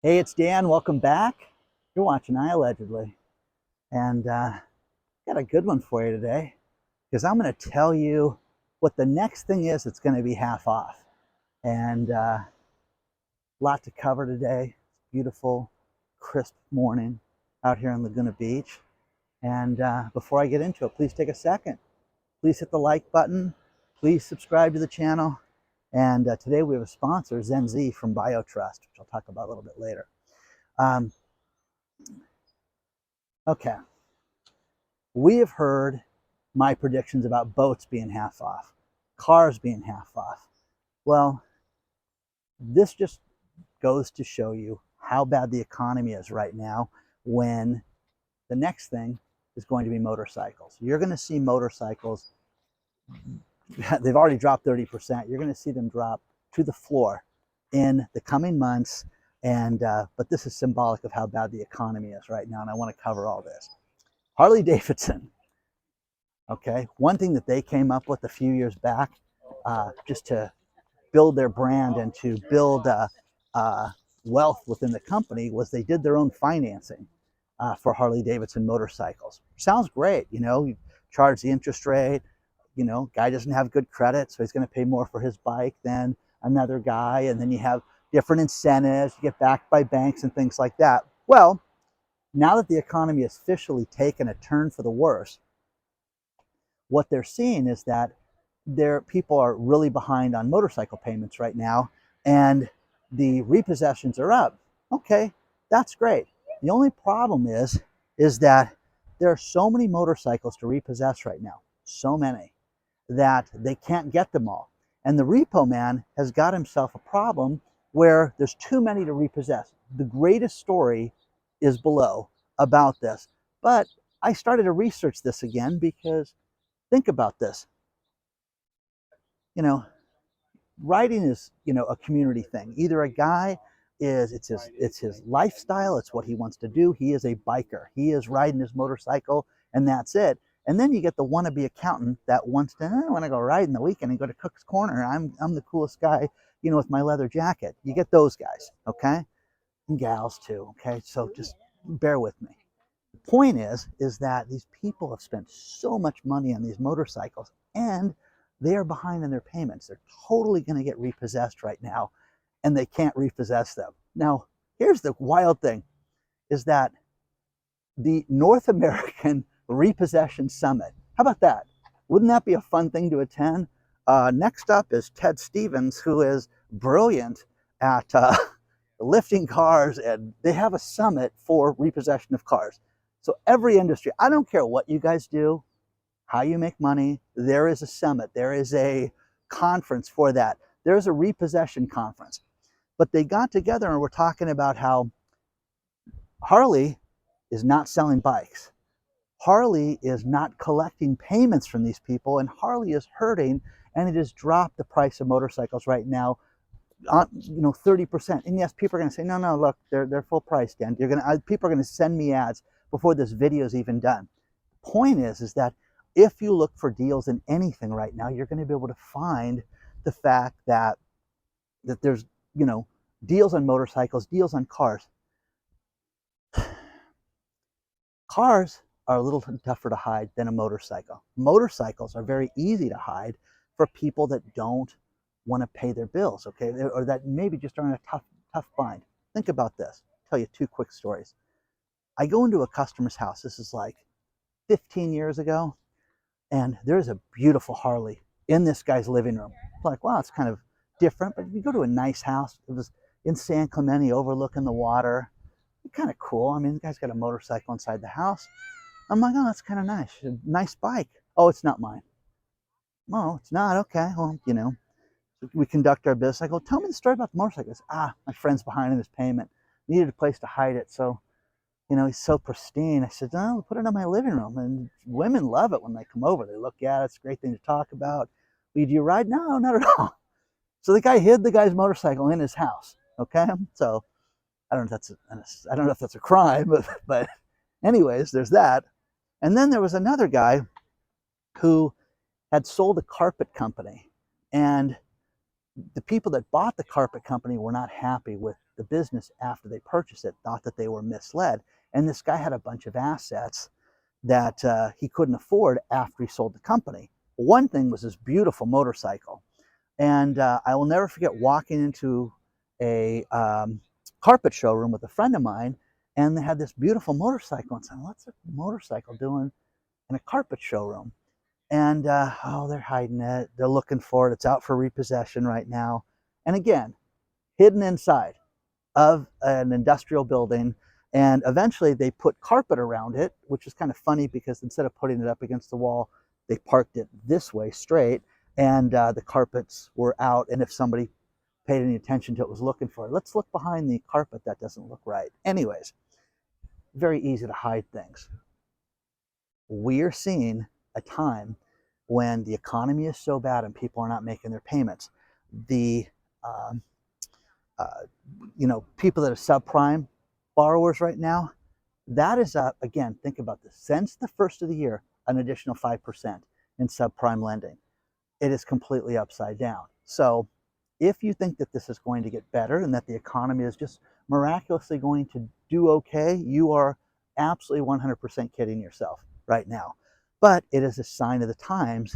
Hey, it's Dan. Welcome back. You're watching iAllegedly. And got a good one for you today because I'm going to tell you what the next thing is that's going to be half off. And a lot to cover today. Beautiful, crisp morning out here in Laguna Beach. And before I get into it, please take a second. Please hit the like button. Please subscribe to the channel. And today we have a sponsor, ZenZ from BioTrust, which I'll talk about a little bit later. Um, okay. We have heard my predictions about boats being half off, cars being half off. Well, this just goes to show you how bad the economy is right now when the next thing is going to be motorcycles. You're going to see motorcycles, they've already dropped 30%. You're going to see them drop to the floor in the coming months. And but this is symbolic of how bad the economy is right now, and I want to cover all this. Harley Davidson. Okay, one thing that they came up with a few years back, just to build their brand and to build wealth within the company, was they did their own financing for Harley Davidson motorcycles. Sounds great, you know. You charge the interest rate. You know, guy doesn't have good credit, so he's going to pay more for his bike than another guy, and then you have different incentives. You get backed by banks and things like that. Well, now that the economy has officially taken a turn for the worse, what they're seeing is that their people are really behind on motorcycle payments right now, and the repossessions are up. Okay, that's great. The only problem is that there are so many motorcycles to repossess right now, so many, that they can't get them all. And the repo man has got himself a problem where there's too many to repossess. The greatest story is below about this. But I started to research this again because think about this. You know, writing is, you know, a community thing. Either a guy is, it's his lifestyle, it's what he wants to do. He is a biker. He is riding his motorcycle and that's it. And then you get the wannabe accountant that wants to, I want to go ride in the weekend and go to Cook's Corner. I'm the coolest guy, you know, with my leather jacket. You get those guys, okay? And gals too, okay? So just bear with me. The point is that these people have spent so much money on these motorcycles and they are behind in their payments. They're totally going to get repossessed right now, and they can't repossess them. Now, here's the wild thing, is that the North American Repossession Summit, how about that? Wouldn't that be a fun thing to attend? Next up is Ted Stevens, who is brilliant at lifting cars, and they have a summit for repossession of cars. So every industry, I don't care what you guys do, how you make money, there is a summit, there is a conference for that. There's a repossession conference. But they got together and were talking about how Harley is not selling bikes. Harley is not collecting payments from these people, and Harley is hurting, and it has dropped the price of motorcycles right now, 30%. And yes, people are going to say, no, look, they're full price, Dan. People are going to send me ads before this video is even done. The point is that if you look for deals in anything right now, you're going to be able to find the fact that there's, you know, deals on motorcycles, deals on cars. Cars are a little tougher to hide than a motorcycle. Motorcycles are very easy to hide for people that don't want to pay their bills, okay, or that maybe just are in a tough bind. Think about this. I'll tell you two quick stories. I go into a customer's house. This is like 15 years ago, and there's a beautiful Harley in this guy's living room. I'm like, wow, it's kind of different, but you go to a nice house. It was in San Clemente overlooking the water. Kind of cool. I mean, the guy's got a motorcycle inside the house. I'm like, oh, that's kind of nice. A nice bike. Oh, it's not mine. Oh, it's not? Okay. Well, you know, we conduct our business. I go, tell me the story about the motorcycle. My friend's behind in his payment. Needed a place to hide it. So, you know, he's so pristine. I said, no, put it in my living room. And women love it when they come over. They look at it. It's a great thing to talk about. Do you ride? No, not at all. So the guy hid the guy's motorcycle in his house. Okay. So I don't know if that's a crime, but anyways, there's that. And then there was another guy who had sold a carpet company, and the people that bought the carpet company were not happy with the business after they purchased it, thought that they were misled. And this guy had a bunch of assets that he couldn't afford after he sold the company. One thing was this beautiful motorcycle. And I will never forget walking into a carpet showroom with a friend of mine, and they had this beautiful motorcycle. And saying, what's a motorcycle doing in a carpet showroom? And oh, they're hiding it. They're looking for it. It's out for repossession right now. And again, hidden inside of an industrial building. And eventually they put carpet around it, which is kind of funny because instead of putting it up against the wall, they parked it this way straight, and the carpets were out. And if somebody paid any attention to it, was looking for it. Let's look behind the carpet. That doesn't look right. Anyways, very easy to hide things. We're seeing a time when the economy is so bad and people are not making their payments. The people that are subprime borrowers right now, that is up again. Think about this. Since the first of the year, an additional 5% in subprime lending. It is completely upside down. So if you think that this is going to get better and that the economy is just miraculously going to do okay, you are absolutely 100% kidding yourself right now. But it is a sign of the times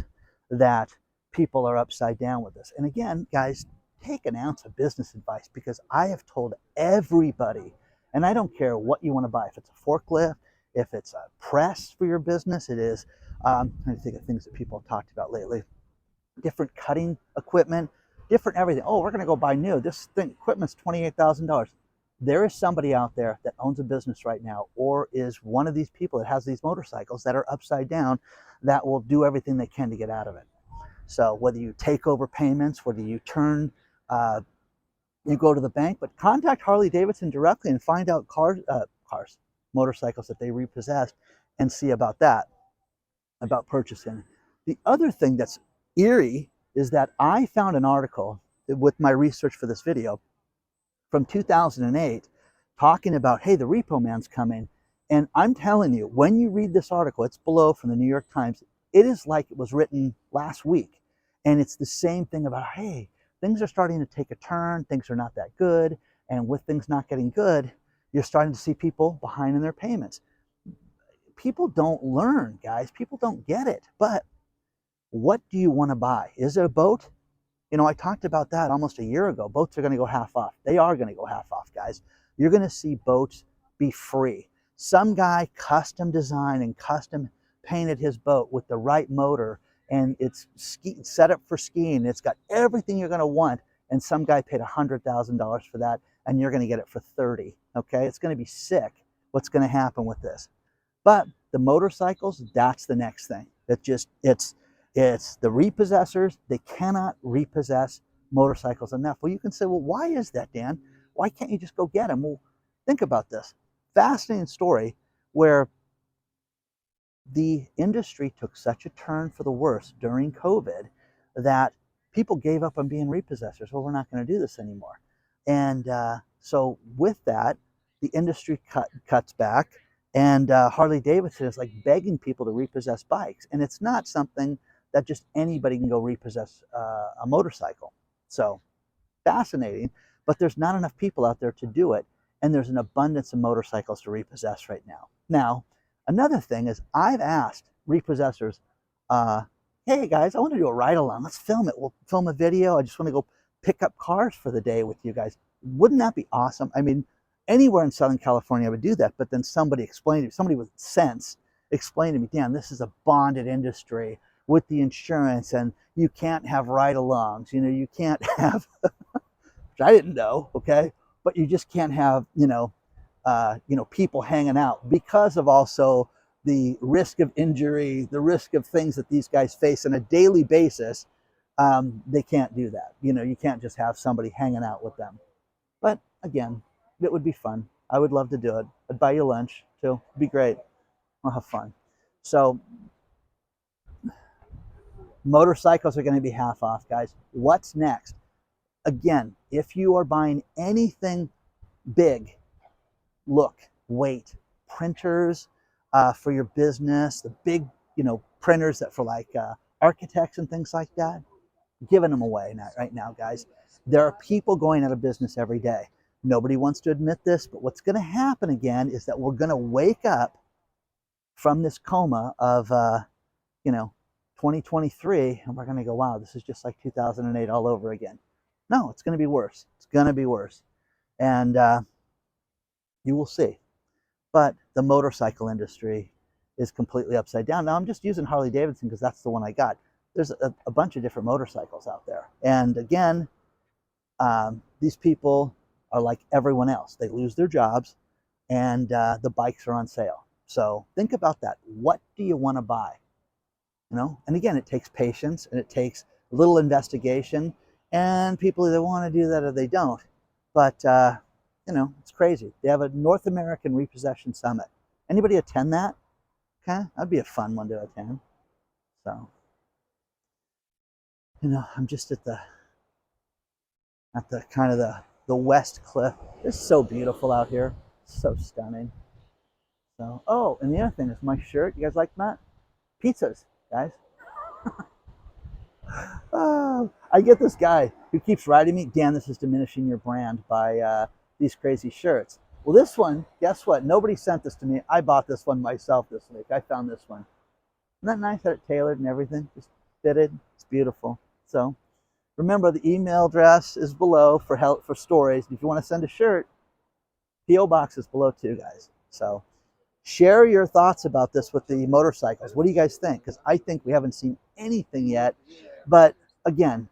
that people are upside down with this. And again, guys, take an ounce of business advice, because I have told everybody, and I don't care what you want to buy, if it's a forklift, if it's a press for your business, it is, I think of things that people have talked about lately, different cutting equipment, different everything. Oh, we're going to go buy new. This thing, equipment's $28,000. There is somebody out there that owns a business right now, or is one of these people that has these motorcycles that are upside down, that will do everything they can to get out of it. So whether you take over payments, whether you turn, you go to the bank, but contact Harley Davidson directly and find out motorcycles that they repossessed, and see about that, about purchasing. The other thing that's eerie is that I found an article with my research for this video from 2008 talking about, hey, the repo man's coming. And I'm telling you, when you read this article, it's below, from the New York Times, it is like it was written last week. And it's the same thing about, hey, things are starting to take a turn, things are not that good. And with things not getting good, you're starting to see people behind in their payments. People don't learn, guys. People don't get it. But what do you want to buy? Is it a boat? You know, I talked about that almost a year ago. Boats are going to go half off. They are going to go half off, guys. You're going to see boats be free. Some guy custom designed and custom painted his boat with the right motor, and it's set up for skiing. It's got everything you're going to want, and some guy paid $100,000 for that, and you're going to get it for 30. Okay, it's going to be sick. What's going to happen with this? But the motorcycles, that's the next thing. It's the repossessors. They cannot repossess motorcycles enough. Well, you can say, well, why is that, Dan? Why can't you just go get them? Well, think about this. Fascinating story where the industry took such a turn for the worse during COVID that people gave up on being repossessors. Well, we're not going to do this anymore. And so with that, the industry cuts back, and Harley Davidson is like begging people to repossess bikes. And it's not something that just anybody can go repossess a motorcycle. So fascinating, but there's not enough people out there to do it. And there's an abundance of motorcycles to repossess right now. Now, another thing is, I've asked repossessors, hey guys, I want to do a ride along. Let's film it. We'll film a video. I just want to go pick up cars for the day with you guys. Wouldn't that be awesome? I mean, anywhere in Southern California I would do that, but then somebody explained it, somebody with sense explained to me, Dan, this is a bonded industry with the insurance, and you can't have ride-alongs. You know, you can't have, which I didn't know, okay? But you just can't have, people hanging out, because of also the risk of injury, the risk of things that these guys face on a daily basis. They can't do that. You know, you can't just have somebody hanging out with them. But again, it would be fun. I would love to do it. I'd buy you lunch too. It'd be great. We'll have fun. So motorcycles are going to be half off, guys. What's next? Again, if you are buying anything big, look, wait. Printers for your business, the big, printers that for like architects and things like that, giving them away right now, guys. There are people going out of business every day. Nobody wants to admit this, but what's going to happen again is that we're going to wake up from this coma of, 2023, and we're going to go, wow, this is just like 2008 all over again. No, it's going to be worse. It's going to be worse. And you will see. But the motorcycle industry is completely upside down. Now, I'm just using Harley Davidson because that's the one I got. There's a bunch of different motorcycles out there. And again, these people are like everyone else. They lose their jobs and the bikes are on sale. So think about that. What do you want to buy? And again, it takes patience and it takes a little investigation, and people either want to do that or they don't. But it's crazy. They have a North American Repossession Summit. Anybody attend that? Okay, that'd be a fun one to attend. So, I'm just at the kind of the west cliff. It's so beautiful out here. So stunning. So, oh, and the other thing is my shirt. You guys like that? Pizzas, guys. I get this guy who keeps writing me, Dan, this is diminishing your brand by these crazy shirts. Well, this one, guess what? Nobody sent this to me. I bought this one myself this week. I found this one. Isn't that nice? Had it tailored and everything, just fitted. It's beautiful. So remember, the email address is below for help for stories. If you want to send a shirt, PO box is below too, guys. So share your thoughts about this with the motorcycles. What do you guys think? Because I think we haven't seen anything yet. But again,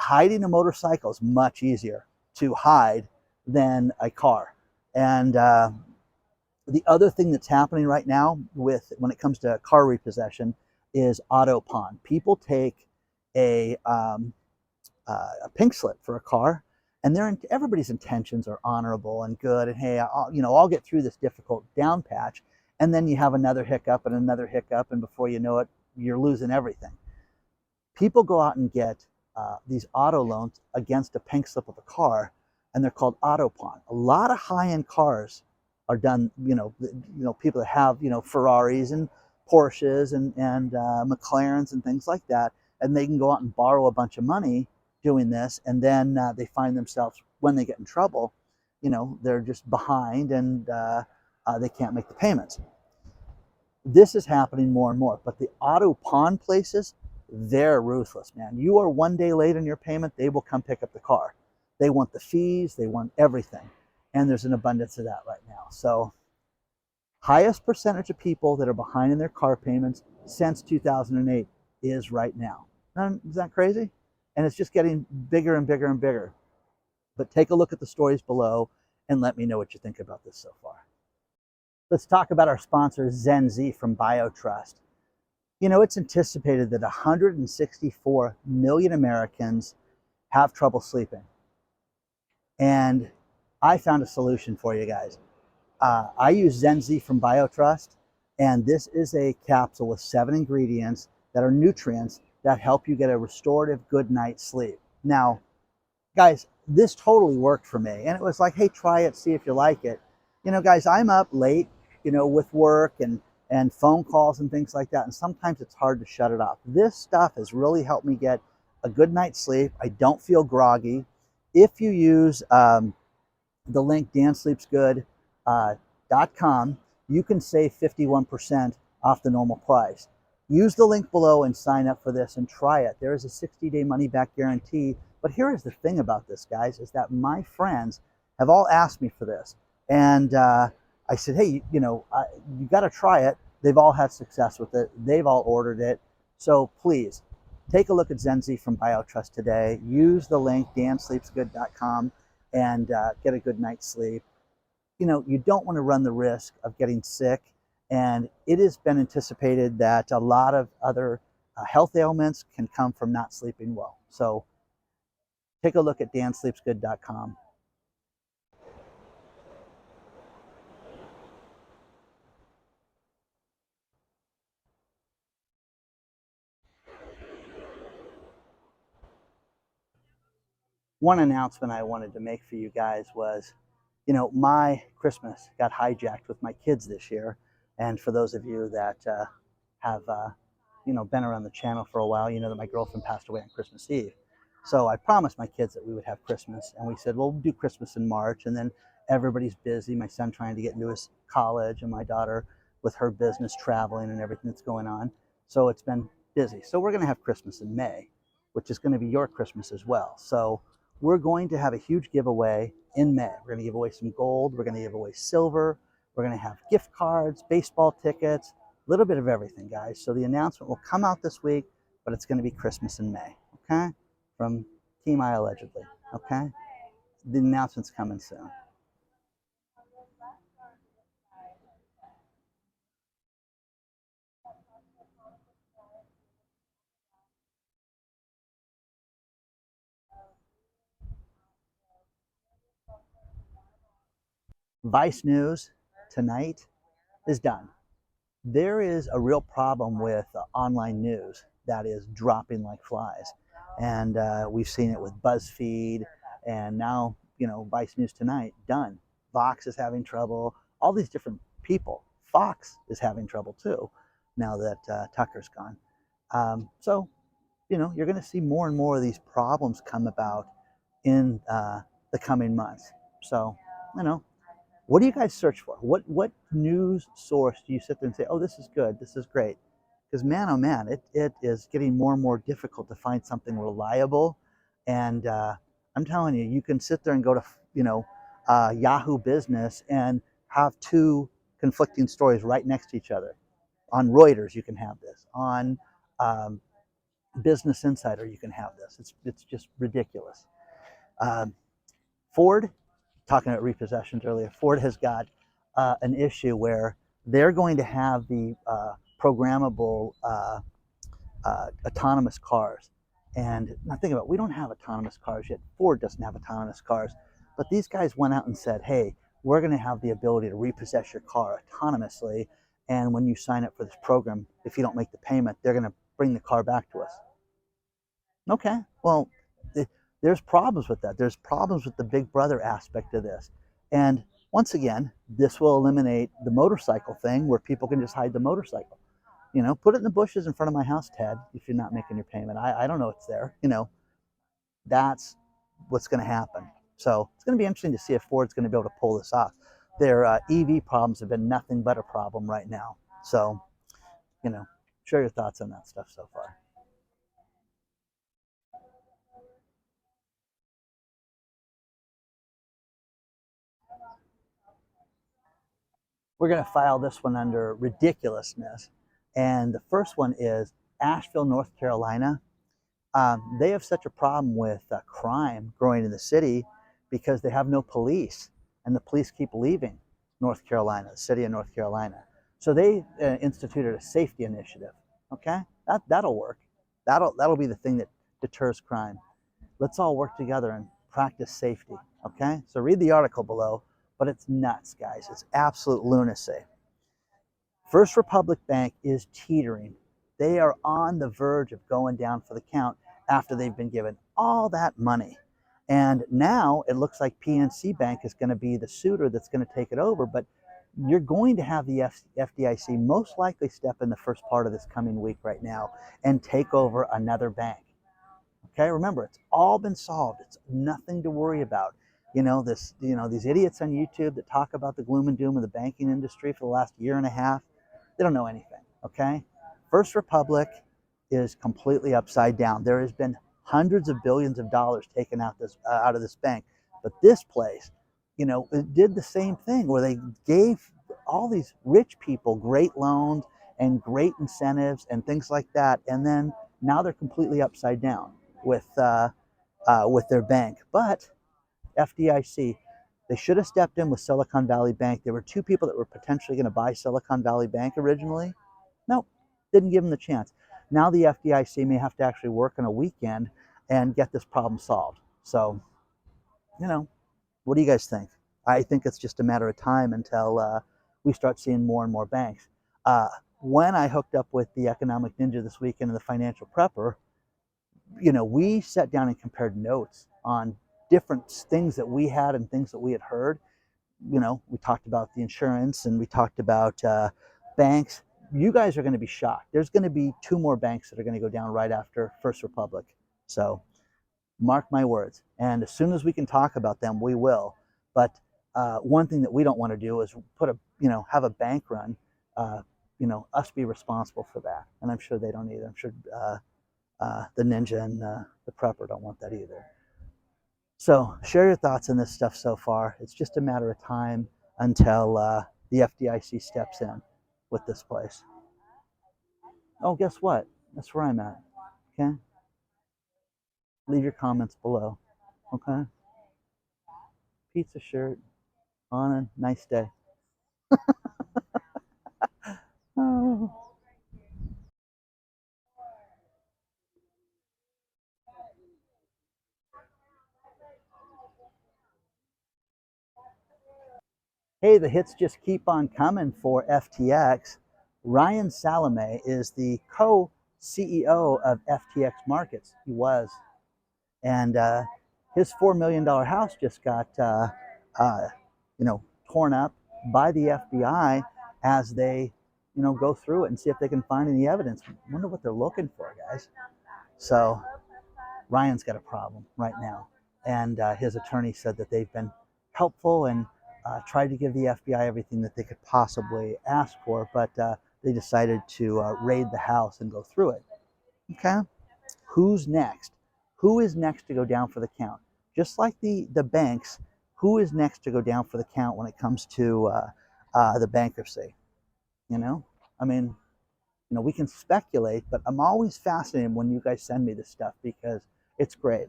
hiding a motorcycle is much easier to hide than a car. And the other thing that's happening right now when it comes to car repossession is auto pawn. People take a pink slip for a car, and everybody's intentions are honorable and good. And hey, I'll get through this difficult down patch. And then you have another hiccup and another hiccup, and before you know it, you're losing everything. People go out and get these auto loans against a pink slip of a car, and they're called auto pawn. A lot of high-end cars are done, people that have, Ferraris and Porsches and McLarens and things like that, and they can go out and borrow a bunch of money doing this, and then they find themselves, when they get in trouble, they're just behind and they can't make the payments. This is happening more and more, but the auto pawn places, they're ruthless, man. You are one day late on your payment, they will come pick up the car. They want the fees, they want everything. And there's an abundance of that right now. So highest percentage of people that are behind in their car payments since 2008 is right now. Isn't that crazy? And it's just getting bigger and bigger and bigger. But take a look at the stories below and let me know what you think about this so far. Let's talk about our sponsor, ZenZ from BioTrust. It's anticipated that 164 million Americans have trouble sleeping. And I found a solution for you guys. I use ZenZ from BioTrust, and this is a capsule with 7 ingredients that are nutrients that help you get a restorative good night's sleep. Now, guys, this totally worked for me. And it was like, hey, try it, see if you like it. Guys, I'm up late, with work and phone calls and things like that. And sometimes it's hard to shut it off. This stuff has really helped me get a good night's sleep. I don't feel groggy. If you use the link dansleepsgood.com, you can save 51% off the normal price. Use the link below and sign up for this and try it. There is a 60-day money-back guarantee. But here is the thing about this, guys, is that my friends have all asked me for this. And I said, hey, you got to try it. They've all had success with it. They've all ordered it. So please, take a look at ZenZ from BioTrust today. Use the link dansleepsgood.com and get a good night's sleep. You don't want to run the risk of getting sick. And it has been anticipated that a lot of other health ailments can come from not sleeping well. So take a look at dansleepsgood.com. One announcement I wanted to make for you guys was, my Christmas got hijacked with my kids this year. And for those of you that have, been around the channel for a while, you know that my girlfriend passed away on Christmas Eve. So I promised my kids that we would have Christmas, and we said, well, we'll do Christmas in March, and then everybody's busy. My son trying to get into his college, and my daughter with her business traveling and everything that's going on. So it's been busy. So we're going to have Christmas in May, which is going to be your Christmas as well. So we're going to have a huge giveaway in May. We're going to give away some gold. We're going to give away silver. We're going to have gift cards, baseball tickets, a little bit of everything, guys. So the announcement will come out this week, but it's going to be Christmas in May, okay? From Team iAllegedly, okay? The announcement's coming soon. Vice News tonight is done. There is a real problem with online news that is dropping like flies. And we've seen it with BuzzFeed, and now, Vice News tonight, done. Vox is having trouble, all these different people. Fox is having trouble too, now that Tucker's gone. So, you're going to see more and more of these problems come about in the coming months. So, you know, what do you guys search for? What news source do you sit there and say, oh, this is good, this is great? Because man, oh man, it is getting more and more difficult to find something reliable. And I'm telling you, you can sit there and go to, Yahoo Business and have two conflicting stories right next to each other. On Reuters, you can have this. On um, Business Insider, you can have this. It's just ridiculous. Um, Ford, talking about repossessions earlier, Ford has got an issue where they're going to have the programmable autonomous cars. And now think about it, we don't have autonomous cars yet. Ford doesn't have autonomous cars. But these guys went out and said, hey, we're going to have the ability to repossess your car autonomously. And when you sign up for this program, if you don't make the payment, they're going to bring the car back to us. Okay, well, there's problems with that. There's problems with the big brother aspect of this. And once again, this will eliminate the motorcycle thing where people can just hide the motorcycle. Put it in the bushes in front of my house, Ted, if you're not making your payment. I don't know it's there. That's what's going to happen. So it's going to be interesting to see if Ford's going to be able to pull this off. Their EV problems have been nothing but a problem right now. So, share your thoughts on that stuff so far. We're going to file this one under ridiculousness. And the first one is Asheville, North Carolina. They have such a problem with crime growing in the city because they have no police, and the police keep leaving North Carolina, the city of North Carolina. So they instituted a safety initiative. Okay, that'll work. That'll be the thing that deters crime. Let's all work together and practice safety. Okay, so read the article below, but it's nuts, guys. It's absolute lunacy. First Republic Bank is teetering. They are on the verge of going down for the count after they've been given all that money. And now it looks like PNC Bank is going to be the suitor that's going to take it over. But you're going to have the FDIC most likely step in the first part of this coming week right now and take over another bank. Okay, remember, it's all been solved. It's nothing to worry about. These idiots on YouTube that talk about the gloom and doom of the banking industry for the last year and a half, they don't know anything, okay? First Republic is completely upside down. There has been hundreds of billions of dollars taken out of this bank, but this place, it did the same thing where they gave all these rich people great loans and great incentives and things like that, and then now they're completely upside down with their bank. But FDIC, they should have stepped in with Silicon Valley Bank. There were two people that were potentially going to buy Silicon Valley Bank originally. Nope, didn't give them the chance. Now the FDIC may have to actually work on a weekend and get this problem solved. So, what do you guys think? I think it's just a matter of time until we start seeing more and more banks. When I hooked up with the Economic Ninja this weekend and the Financial Prepper, we sat down and compared notes on different things that we had and things that we had heard. We talked about the insurance and we talked about banks. You guys are going to be shocked. There's going to be two more banks that are going to go down right after First Republic. So Mark my words. And as soon as we can talk about them, we will. But one thing that we don't want to do is put a, have a bank run, us be responsible for that. And I'm sure they don't either. I'm sure the ninja and the prepper don't want that either. So share your thoughts on this stuff so far. It's just a matter of time until the FDIC steps in with this place. Oh, guess what? That's where I'm at. Okay? Leave your comments below. Okay? Pizza shirt on a nice day. Oh. Hey, the hits just keep on coming for FTX. Ryan Salome is the co-CEO of FTX Markets. He was. And his $4 million house just got, torn up by the FBI as they, go through it and see if they can find any evidence. I wonder what they're looking for, guys. So Ryan's got a problem right now. And his attorney said that they've been helpful and tried to give the FBI everything that they could possibly ask for, but they decided to raid the house and go through it. Okay? Who's next? Who is next to go down for the count? Just like the banks, who is next to go down for the count when it comes to the bankruptcy? I mean, we can speculate, but I'm always fascinated when you guys send me this stuff because it's great.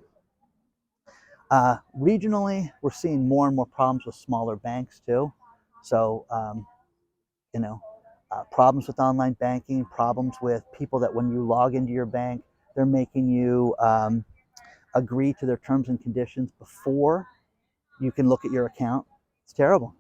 Regionally, we're seeing more and more problems with smaller banks too. So, problems with online banking, problems with people that when you log into your bank, they're making you agree to their terms and conditions before you can look at your account. It's terrible.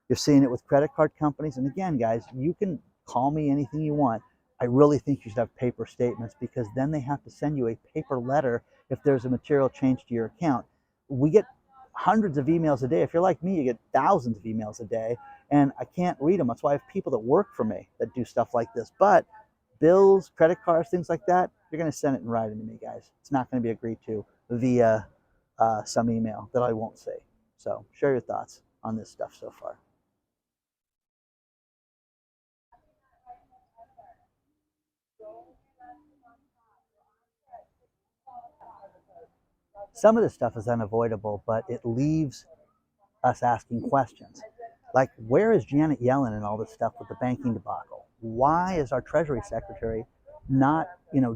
You're seeing it with credit card companies. And again, guys, you can call me anything you want. I really think you should have paper statements because then they have to send you a paper letter if there's a material change to your account. We get hundreds of emails a day. If you're like me, you get thousands of emails a day, and I can't read them. That's why I have people that work for me that do stuff like this. But bills, credit cards, things like that, you're going to send it in writing to me, guys. It's not going to be agreed to via some email that I won't say. So share your thoughts on this stuff so far. Some of this stuff is unavoidable, but it leaves us asking questions. Like, where is Janet Yellen and all this stuff with the banking debacle? Why is our Treasury Secretary not,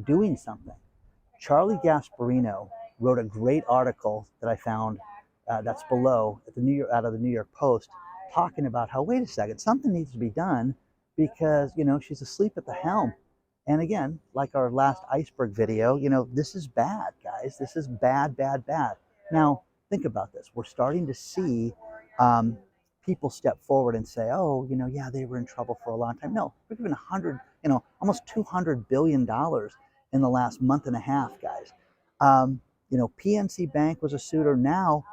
doing something? Charlie Gasparino wrote a great article that I found that's below at out of the New York Post, talking about how, wait a second, something needs to be done because, she's asleep at the helm. And again, like our last iceberg video, this is bad, guys. This is bad, bad, bad. Now, think about this. We're starting to see people step forward and say, oh, yeah, they were in trouble for a long time. No, we're given almost $200 billion in the last month and a half, guys. PNC Bank was a suitor. Now,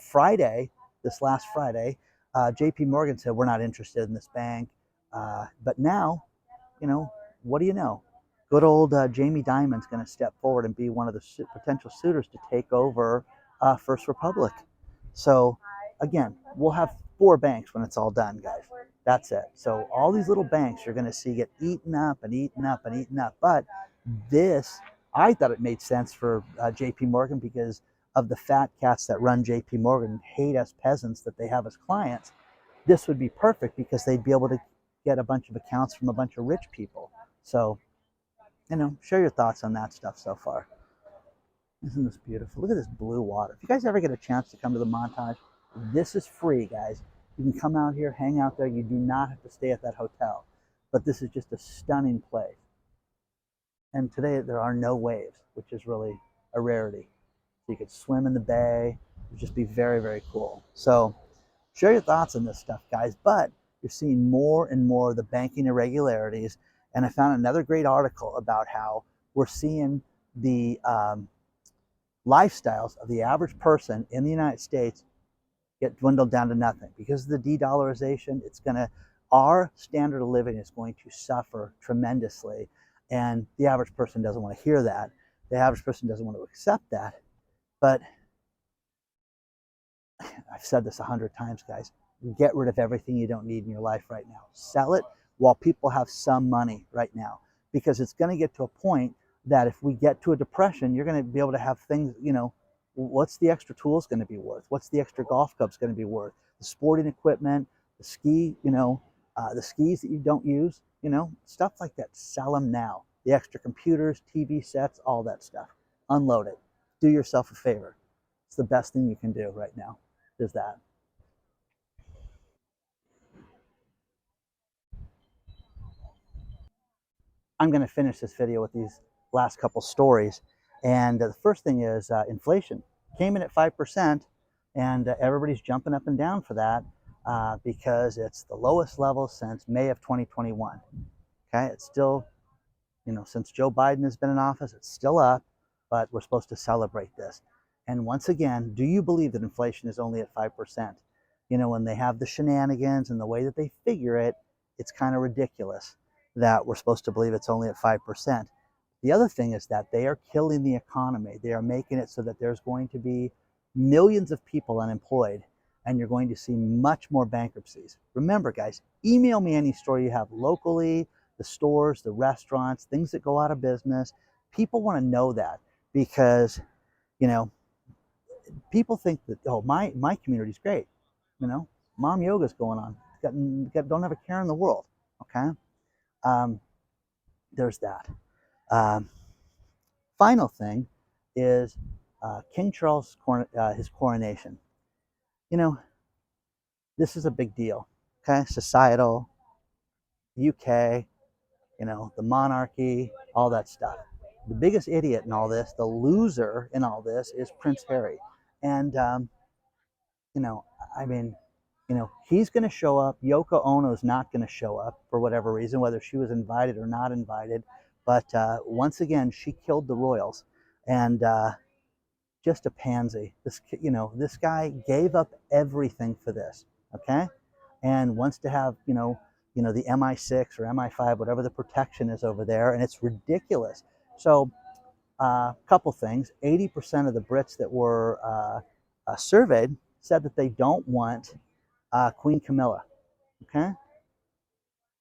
Friday, this last Friday, JP Morgan said, we're not interested in this bank. But now, what do you know? Good old Jamie Dimon's going to step forward and be one of the potential suitors to take over First Republic. So, again, we'll have 4 banks when it's all done, guys. That's it. So all these little banks you're going to see get eaten up and eaten up and eaten up. But this, I thought it made sense for JP Morgan because of the fat cats that run JP Morgan and hate us peasants that they have as clients. This would be perfect because they'd be able to get a bunch of accounts from a bunch of rich people. So, share your thoughts on that stuff so far. Isn't this beautiful? Look at this blue water. If you guys ever get a chance to come to the Montage, this is free, guys. You can come out here, hang out there. You do not have to stay at that hotel. But this is just a stunning place. And today there are no waves, which is really a rarity. So you could swim in the bay. It would just be very, very cool. So share your thoughts on this stuff, guys. But you're seeing more and more of the banking irregularities. And I found another great article about how we're seeing the lifestyles of the average person in the United States get dwindled down to nothing. Because of the de-dollarization, our standard of living is going to suffer tremendously. And the average person doesn't want to hear that. The average person doesn't want to accept that. But I've said this 100 times, guys. Get rid of everything you don't need in your life right now. Sell it while people have some money right now, because it's going to get to a point that if we get to a depression, you're going to be able to have things, what's the extra tools going to be worth? What's the extra golf clubs going to be worth? The sporting equipment, the ski, the skis that you don't use, stuff like that. Sell them now. The extra computers, TV sets, all that stuff. Unload it. Do yourself a favor. It's the best thing you can do right now, is that. I'm going to finish this video with these last couple stories. And the first thing is inflation came in at 5%, and everybody's jumping up and down for that because it's the lowest level since May of 2021. Okay, it's still, since Joe Biden has been in office, it's still up, but we're supposed to celebrate this. And once again, do you believe that inflation is only at 5%? When they have the shenanigans and the way that they figure it, it's kind of ridiculous that we're supposed to believe it's only at 5%. The other thing is that they are killing the economy. They are making it so that there's going to be millions of people unemployed, and you're going to see much more bankruptcies. Remember, guys, email me any story you have locally, the stores, the restaurants, things that go out of business. People want to know that because, you know, people think that, oh, my community's great. Mom yoga's going on. Don't have a care in the world. Okay. Um, there's that. Um, Final thing is King Charles' his coronation. You know, this is a big deal. Okay, societal, UK, the monarchy, all that stuff. The biggest idiot in all this, the loser in all this, is Prince Harry. And, you know, I mean, he's going to show up. Yoko Ono's not going to show up for whatever reason, whether she was invited or not invited. But once again, she killed the royals. And just a pansy. This guy gave up everything for this, okay? And wants to have, the MI6 or MI5, whatever the protection is over there, and it's ridiculous. So, couple things. 80% of the Brits that were surveyed said that they don't want Queen Camilla. Okay. How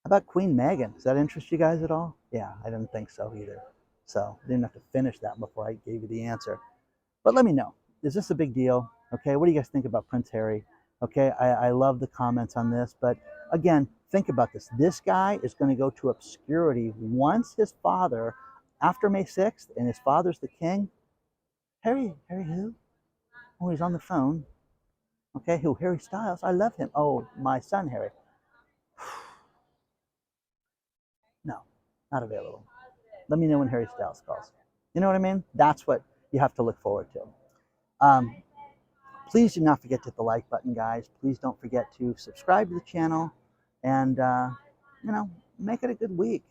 about Queen Meghan? Does that interest you guys at all? Yeah, I didn't think so either. So I didn't have to finish that before I gave you the answer. But let me know. Is this a big deal? Okay. What do you guys think about Prince Harry? Okay. I love the comments on this. But again, think about this. This guy is going to go to obscurity once his father, after May 6th, and his father's the king. Harry who? Oh, he's on the phone. Okay. Who? Harry Styles. I love him. Oh, my son, Harry. No, not available. Let me know when Harry Styles calls. You know what I mean? That's what you have to look forward to. Um, Please do not forget to hit the like button, guys. Please don't forget to subscribe to the channel and, make it a good week.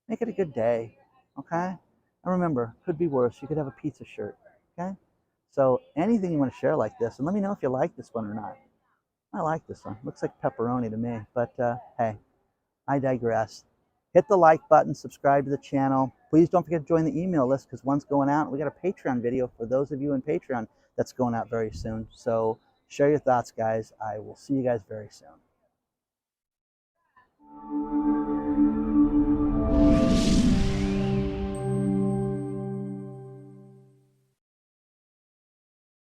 Make it a good day, okay? And remember, could be worse. You could have a pizza shirt, okay? So anything you want to share like this, and let me know if you like this one or not. I like this one. Looks like pepperoni to me, but hey, I digress. Hit the like button, subscribe to the channel. Please don't forget to join the email list because one's going out. We got a Patreon video for those of you in Patreon that's going out very soon. So share your thoughts, guys. I will see you guys very soon.